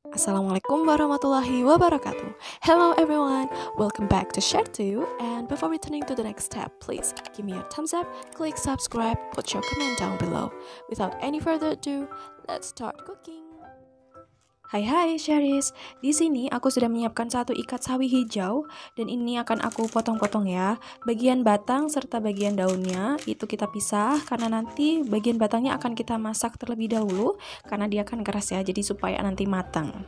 Assalamualaikum warahmatullahi wabarakatuh. Hello everyone, welcome back to Share to You. And before returning to the next step, please give me a thumbs up, click subscribe, put your comment down below. Without any further ado, let's start cooking. Hai Sharis, di sini aku sudah menyiapkan satu ikat sawi hijau dan ini akan aku potong-potong ya. Bagian batang serta bagian daunnya itu kita pisah karena nanti bagian batangnya akan kita masak terlebih dahulu karena dia akan keras ya, jadi supaya nanti matang.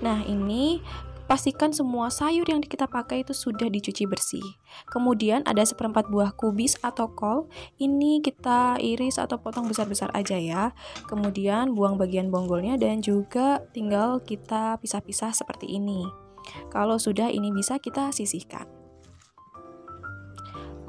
Nah, ini pastikan semua sayur yang kita pakai itu sudah dicuci bersih. Kemudian ada seperempat buah kubis atau kol. Ini kita iris atau potong besar-besar aja ya. Kemudian buang bagian bonggolnya dan juga tinggal kita pisah-pisah seperti ini. Kalau sudah, ini bisa kita sisihkan.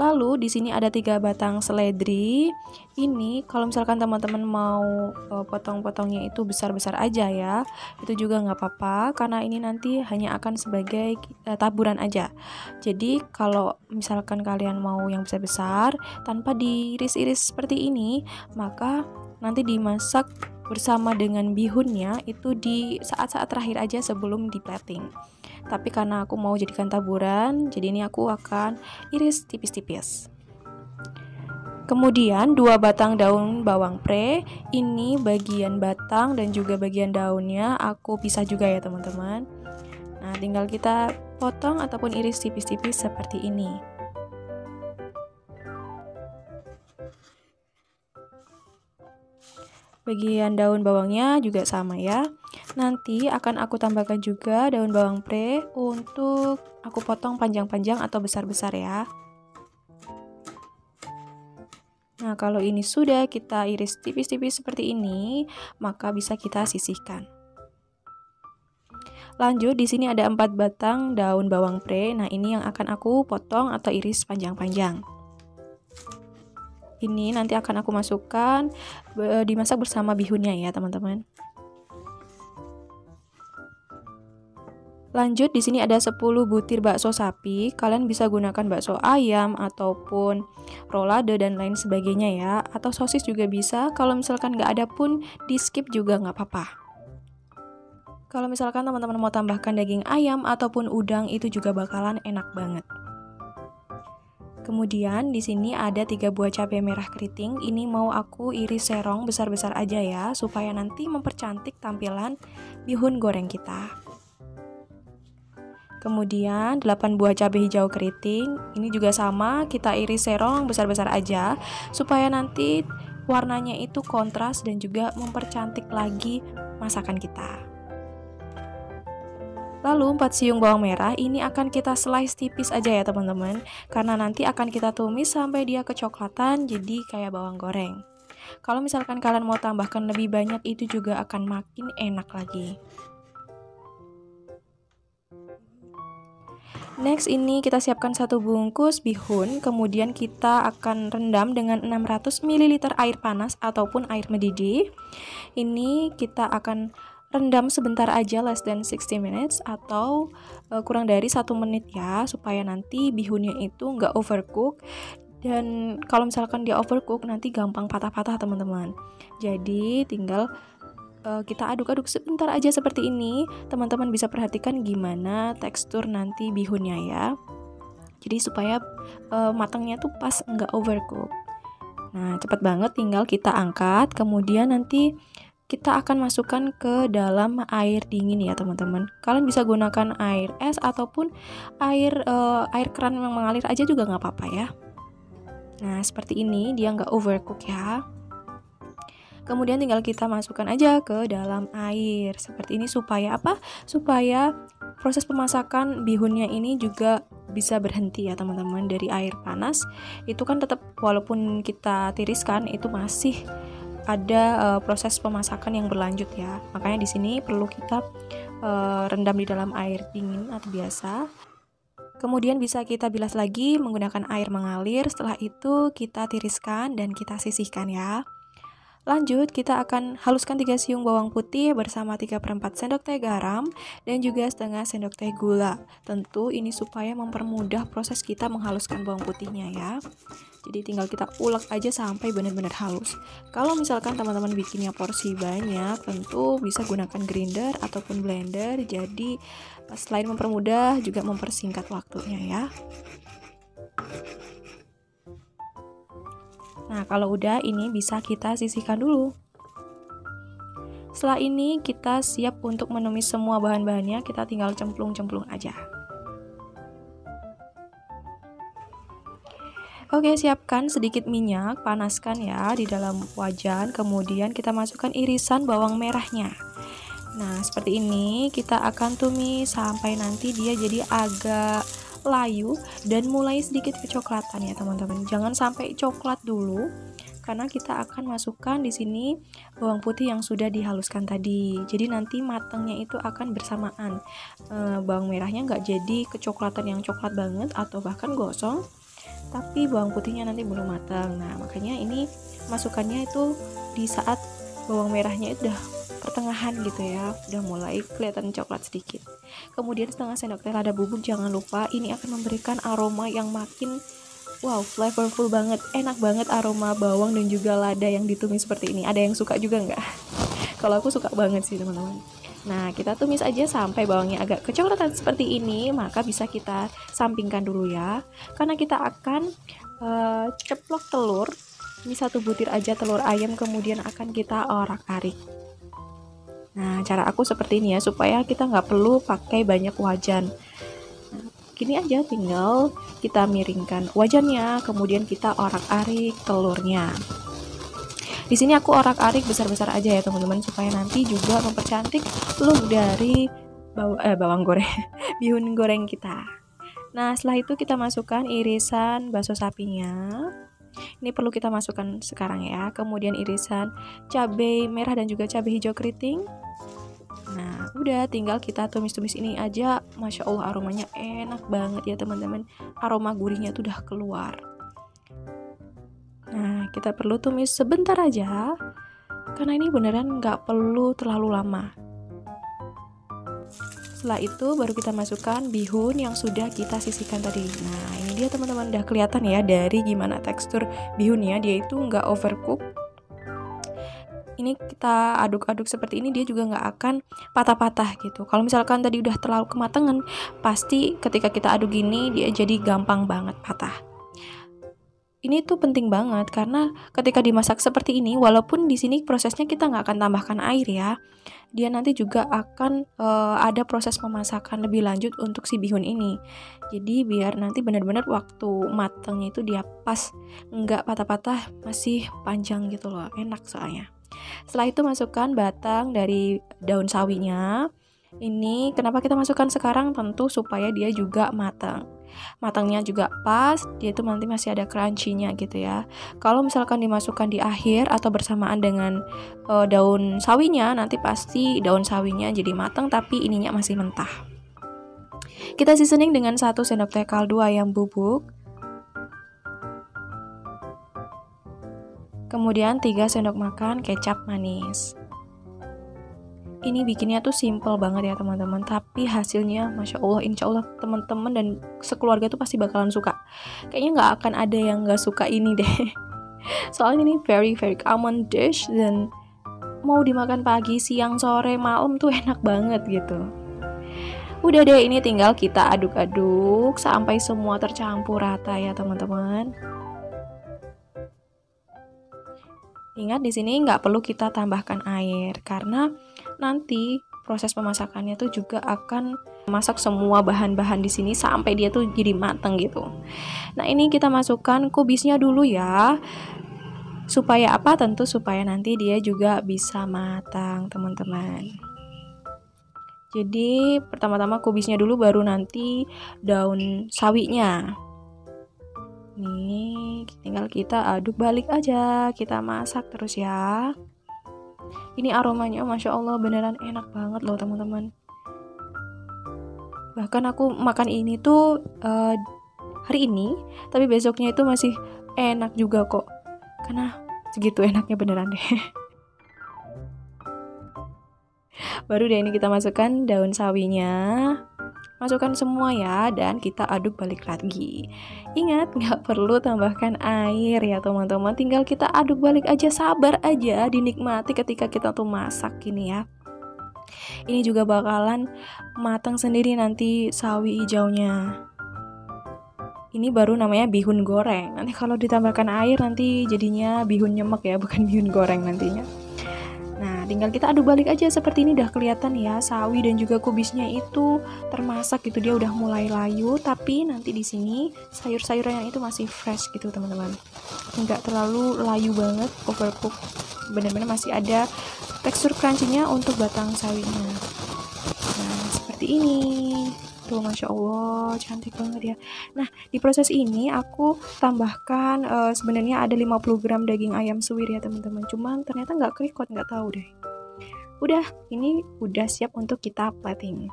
Lalu di sini ada 3 batang seledri. Ini kalau misalkan teman-teman mau potong-potongnya itu besar-besar aja ya, itu juga nggak apa-apa karena ini nanti hanya akan sebagai taburan aja. Jadi kalau misalkan kalian mau yang besar-besar tanpa diiris-iris seperti ini, maka nanti dimasak bersama dengan bihunnya itu di saat-saat terakhir aja sebelum di plating. Tapi karena aku mau jadikan taburan, jadi ini aku akan iris tipis-tipis. Kemudian 2 batang daun bawang pre, ini bagian batang dan juga bagian daunnya aku pisah juga ya teman-teman. Nah, tinggal kita potong ataupun iris tipis-tipis seperti ini. Bagian daun bawangnya juga sama ya. Nanti akan aku tambahkan juga daun bawang pre untuk aku potong panjang-panjang atau besar-besar ya. Nah, kalau ini sudah kita iris tipis-tipis seperti ini, maka bisa kita sisihkan. Lanjut, di sini ada 4 batang daun bawang pre. Nah, ini yang akan aku potong atau iris panjang-panjang. Ini nanti akan aku masukkan dimasak bersama bihunnya ya, teman-teman. Lanjut, di sini ada 10 butir bakso sapi. Kalian bisa gunakan bakso ayam ataupun rolade dan lain sebagainya ya. Atau sosis juga bisa. Kalau misalkan nggak ada pun di skip juga nggak apa-apa. Kalau misalkan teman-teman mau tambahkan daging ayam ataupun udang, itu juga bakalan enak banget. Kemudian di sini ada 3 buah cabai merah keriting. Ini mau aku iris serong besar-besar aja ya, supaya nanti mempercantik tampilan bihun goreng kita. Kemudian 8 buah cabai hijau keriting. Ini juga sama, kita iris serong besar-besar aja supaya nanti warnanya itu kontras dan juga mempercantik lagi masakan kita. Lalu 4 siung bawang merah, ini akan kita slice tipis aja ya teman-teman, karena nanti akan kita tumis sampai dia kecoklatan jadi kayak bawang goreng. Kalau misalkan kalian mau tambahkan lebih banyak, itu juga akan makin enak lagi. Next, ini kita siapkan 1 bungkus bihun, kemudian kita akan rendam dengan 600 ml air panas ataupun air mendidih. Ini kita akan rendam sebentar aja, less than 60 minutes atau kurang dari 1 menit ya, supaya nanti bihunnya itu nggak overcook. Dan kalau misalkan dia overcook nanti gampang patah-patah teman-teman. Jadi tinggal kita aduk-aduk sebentar aja seperti ini. Teman-teman bisa perhatikan gimana tekstur nanti bihunnya ya. Jadi supaya matangnya tuh pas, nggak overcook. Nah, cepat banget, tinggal kita angkat. Kemudian nanti kita akan masukkan ke dalam air dingin ya teman-teman. Kalian bisa gunakan air es ataupun air keran yang mengalir aja juga nggak apa-apa ya. Nah, seperti ini dia nggak overcook ya. Kemudian tinggal kita masukkan aja ke dalam air seperti ini supaya apa? Supaya proses pemasakan bihunnya ini juga bisa berhenti ya teman-teman. Dari air panas itu kan tetap walaupun kita tiriskan itu masih ada proses pemasakan yang berlanjut ya. Makanya di sini perlu kita rendam di dalam air dingin atau biasa. Kemudian bisa kita bilas lagi menggunakan air mengalir. Setelah itu kita tiriskan dan kita sisihkan ya. Lanjut, kita akan haluskan 3 siung bawang putih bersama 3/4 sendok teh garam dan juga setengah sendok teh gula. Tentu ini supaya mempermudah proses kita menghaluskan bawang putihnya ya. Jadi tinggal kita ulek aja sampai benar-benar halus. Kalau misalkan teman-teman bikinnya porsi banyak, tentu bisa gunakan grinder ataupun blender. Jadi selain mempermudah juga mempersingkat waktunya ya. Nah, kalau udah ini bisa kita sisihkan dulu. Setelah ini kita siap untuk menumis semua bahan-bahannya, kita tinggal cemplung-cemplung aja. Oke, siapkan sedikit minyak, panaskan ya di dalam wajan, kemudian kita masukkan irisan bawang merahnya. Nah, seperti ini kita akan tumis sampai nanti dia jadi agak layu dan mulai sedikit kecoklatan ya teman-teman. Jangan sampai coklat dulu karena kita akan masukkan di sini bawang putih yang sudah dihaluskan tadi. Jadi nanti matangnya itu akan bersamaan. Bawang merahnya nggak jadi kecoklatan yang coklat banget atau bahkan gosong, tapi bawang putihnya nanti belum matang. Nah, makanya ini masukannya itu di saat bawang merahnya itu udah pertengahan gitu ya, udah mulai kelihatan coklat sedikit. Kemudian setengah sendok teh lada bubuk, jangan lupa ini akan memberikan aroma yang makin wow, flavorful banget, enak banget aroma bawang dan juga lada yang ditumis seperti ini. Ada yang suka juga nggak? Kalau aku suka banget sih teman-teman. Nah, kita tumis aja sampai bawangnya agak kecoklatan seperti ini, maka bisa kita sampingkan dulu ya. Karena kita akan ceplok telur, ini 1 butir aja telur ayam, kemudian akan kita orak-arik. Nah, cara aku seperti ini ya, supaya kita nggak perlu pakai banyak wajan. Nah, gini aja, tinggal kita miringkan wajannya, kemudian kita orak-arik telurnya. Di sini aku orak-arik besar-besar aja ya teman-teman, supaya nanti juga mempercantik look dari bawang goreng, bihun goreng kita. Nah, setelah itu kita masukkan irisan bakso sapinya. Ini perlu kita masukkan sekarang ya. Kemudian irisan cabai merah dan juga cabai hijau keriting. Nah, udah tinggal kita tumis-tumis ini aja. Masya Allah, aromanya enak banget ya teman-teman. Aroma gurihnya tuh udah keluar. Nah, kita perlu tumis sebentar aja, karena ini beneran nggak perlu terlalu lama. Setelah itu baru kita masukkan bihun yang sudah kita sisihkan tadi. Nah, ini dia teman-teman, udah kelihatan ya dari gimana tekstur bihunnya, dia itu nggak overcook. Ini kita aduk-aduk seperti ini, dia juga nggak akan patah-patah gitu. Kalau misalkan tadi udah terlalu kematangan, pasti ketika kita aduk gini dia jadi gampang banget patah. Ini tuh penting banget karena ketika dimasak seperti ini, walaupun di sini prosesnya kita nggak akan tambahkan air ya, dia nanti juga akan ada proses pemasakan lebih lanjut untuk si bihun ini. Jadi biar nanti benar-benar waktu matangnya itu dia pas, nggak patah-patah, masih panjang gitu loh, enak soalnya. Setelah itu masukkan batang dari daun sawinya. Ini kenapa kita masukkan sekarang? Tentu supaya dia juga matang. Matangnya juga pas, dia itu nanti masih ada crunchy-nya gitu ya. Kalau misalkan dimasukkan di akhir atau bersamaan dengan daun sawinya, nanti pasti daun sawinya jadi matang tapi ininya masih mentah. Kita seasoning dengan 1 sendok teh kaldu ayam bubuk. Kemudian 3 sendok makan kecap manis. Ini bikinnya tuh simple banget ya teman-teman, tapi hasilnya Masya Allah, insya Allah teman-teman dan sekeluarga tuh pasti bakalan suka. Kayaknya nggak akan ada yang nggak suka ini deh. Soalnya ini very common dish dan mau dimakan pagi, siang, sore, malam tuh enak banget gitu. Udah deh, ini tinggal kita aduk-aduk sampai semua tercampur rata ya teman-teman. Ingat di sini nggak perlu kita tambahkan air karena nanti proses pemasakannya tuh juga akan masak semua bahan-bahan di sini sampai dia tuh jadi matang gitu. Nah, ini kita masukkan kubisnya dulu ya. Supaya apa? Tentu supaya nanti dia juga bisa matang, teman-teman. Jadi, pertama-tama kubisnya dulu baru nanti daun sawinya. Nih, tinggal kita aduk balik aja, kita masak terus ya. Ini aromanya Masya Allah beneran enak banget loh teman-teman. Bahkan aku makan ini tuh hari ini, tapi besoknya itu masih enak juga kok. Karena Segitu enaknya beneran deh. Baru deh ini kita masukkan daun sawinya. Masukkan semua ya, dan kita aduk balik lagi. Ingat, nggak perlu tambahkan air ya teman-teman. Tinggal kita aduk balik aja, sabar aja, dinikmati ketika kita tuh masak ini ya. Ini juga bakalan matang sendiri nanti sawi hijaunya. Ini baru namanya bihun goreng. Nanti kalau ditambahkan air nanti jadinya bihun nyemek ya, bukan bihun goreng nantinya. Nah, tinggal kita aduk balik aja seperti ini. Udah kelihatan ya sawi dan juga kubisnya itu termasak gitu, dia udah mulai layu, tapi nanti di sini sayur-sayuran yang itu masih fresh gitu teman-teman. Enggak terlalu layu banget, overcook. Benar-benar masih ada tekstur crunchy-nya untuk batang sawinya. Nah, seperti ini. Tuh, Masya Allah, cantik banget ya. Nah, di proses ini aku tambahkan sebenarnya ada 50 gram daging ayam suwir ya teman-teman. Cuman ternyata nggak kerikot, nggak tahu deh. Udah, ini udah siap untuk kita plating.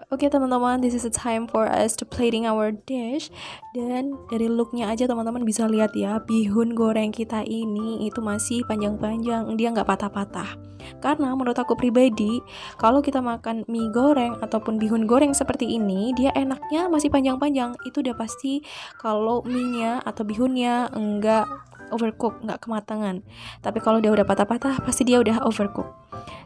Oke teman-teman, this is the time for us to plating our dish. Dan dari looknya aja teman-teman bisa lihat ya, bihun goreng kita ini itu masih panjang-panjang, dia nggak patah-patah. Karena menurut aku pribadi, kalau kita makan mie goreng ataupun bihun goreng seperti ini, dia enaknya masih panjang-panjang. Itu udah pasti kalau mie-nya atau bihunnya enggak overcook, nggak kematangan. Tapi kalau dia udah patah-patah, pasti dia udah overcook.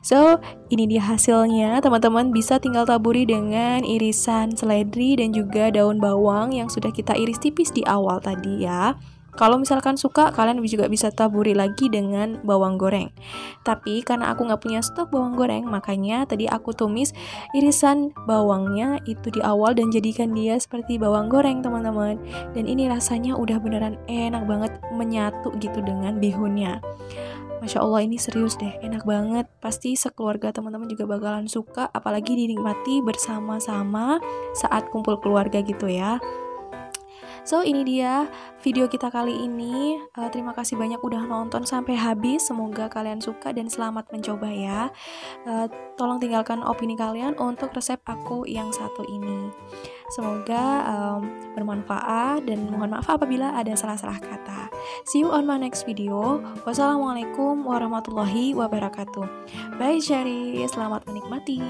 So, ini dia hasilnya. Teman-teman bisa tinggal taburi dengan irisan seledri dan juga daun bawang yang sudah kita iris tipis di awal tadi ya. Kalau misalkan suka, kalian juga bisa taburi lagi dengan bawang goreng. Tapi karena aku nggak punya stok bawang goreng, makanya tadi aku tumis irisan bawangnya itu di awal dan jadikan dia seperti bawang goreng teman-teman. Dan ini rasanya udah beneran enak banget menyatu gitu dengan bihunnya. Masya Allah, ini serius deh, enak banget. Pasti sekeluarga teman-teman juga bakalan suka, apalagi dinikmati bersama-sama saat kumpul keluarga gitu ya. So, ini dia video kita kali ini. Terima kasih banyak udah nonton sampai habis. Semoga kalian suka dan selamat mencoba ya. Tolong tinggalkan opini kalian untuk resep aku yang satu ini. Semoga bermanfaat dan mohon maaf apabila ada salah-salah kata. See you on my next video. Wassalamualaikum warahmatullahi wabarakatuh. Bye Syari, selamat menikmati.